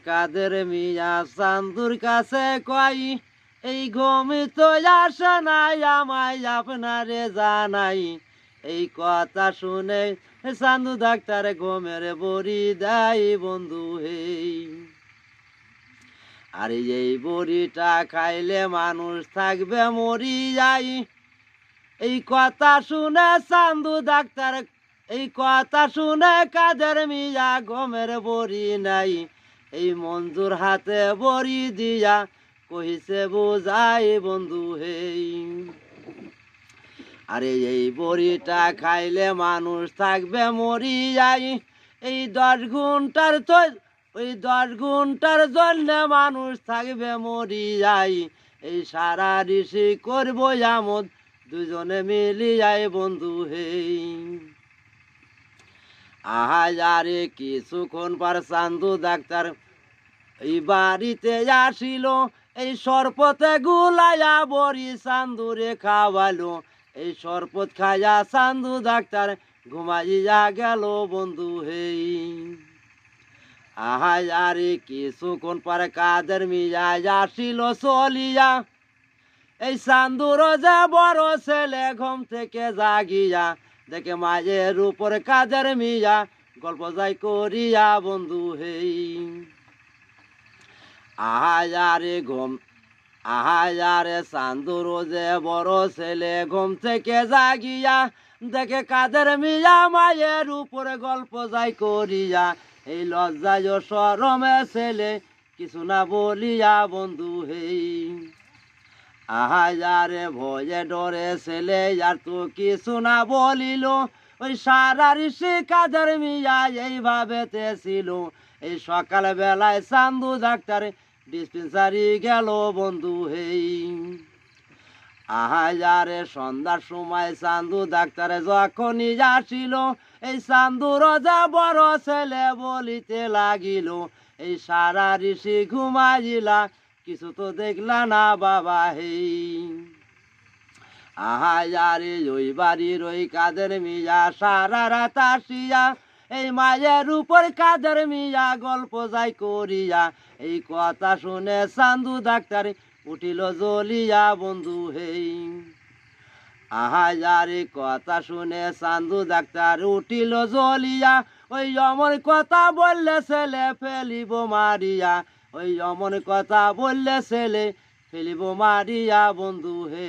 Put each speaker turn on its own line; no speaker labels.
কাদের মিয়া চান্দুর কাছে কই এই ঘুমি তো আসে নাই আমায় আপনারে জানাই। এই কথা শুনে চান্দু ডাক্তার ঘুমের বড়ি দেয় বন্ধু হে। আর এই বড়িটা খাইলে মানুষ থাকবে মরি যাই। এই কথা শুনে চান্দু ডাক্তার, এই কথা শুনে কাদের মিয়া ঘুমের বড়ি নাই। এই মঞ্জুর হাতে বড়ি দিয়া কহিছে বুঝাই বন্ধু হে। আরে এই বড়িটা খাইলে মানুষ থাকবে মরি যাই। এই 10 ঘন্টার তো ওই 10 ঘন্টার জন্য মানুষ থাকবে মরি যাই। এই সারা ঋষি করবো আমদ দুজনে মিলিয়াই বন্ধু হে। আহারে কিছুক্ষণ পর চান্দু ডাক্তার এই বাড়িতে আসিল। এই সরপতে গুলাইয়া বড়ি চান্দুরে খাওয়ালো। এই সরপত খাইয়া চান্দু ডাক্তার ঘুমাইয়া গেল বন্ধু হে। আহারে কিছুক্ষণ পরে কাদের মিয়া আসিল চলিয়া। এই চান্দুর যে বড় ছেলে ঘুম থেকে জাগিয়া দেখে মায়ের উপর কাদের মিয়া গল্প যাই করিয়া বন্ধু হে। আহারে চান্দুর যে বড় ছেলে ঘুম থেকে জাগিয়া দেখে কাদের মিয়া মায়ের উপরে গল্প যাই করিয়া। এই লজ্জায় শরমে ছেলে কিছু না বলিয়া বন্ধু হে। আহারে ভয়ে ডরে ছেলে আর তো কিছু না বলিল। ওই সারা ঋষি কাদের মিয়া এইভাবে ছিল। এই সকাল বেলায় চান্দু ডাক্তার ডিসপেন্সারি গেল বন্ধু হে। আহারে সন্ধ্যার সময় চান্দু ডাক্তার যখনই আসিল। এই চান্দুর যা বড় ছেলে বলিতে লাগিল এই সারা ঋষি ঘুমাইলা কিছু তো দেখলা না বাবা হে। আহারে ওই বাড়ির ওই কাদের মিয়া সারা রাত আসিয়া এই মায়ের উপর কাদের মিয়া গল্প যাই করিয়া। এই কথা শুনে চান্দু ডাক্তার উঠিল জ্বলিয়া বন্ধু হে। আহারে কথা শুনে চান্দু ডাক্তার উঠিল জ্বলিয়া। ওই অমন কথা বললে ছেলে ফেলিব মারিয়া। ওই অমন কথা বললে ছেলে ফেলিব মারিয়া বন্ধু হে।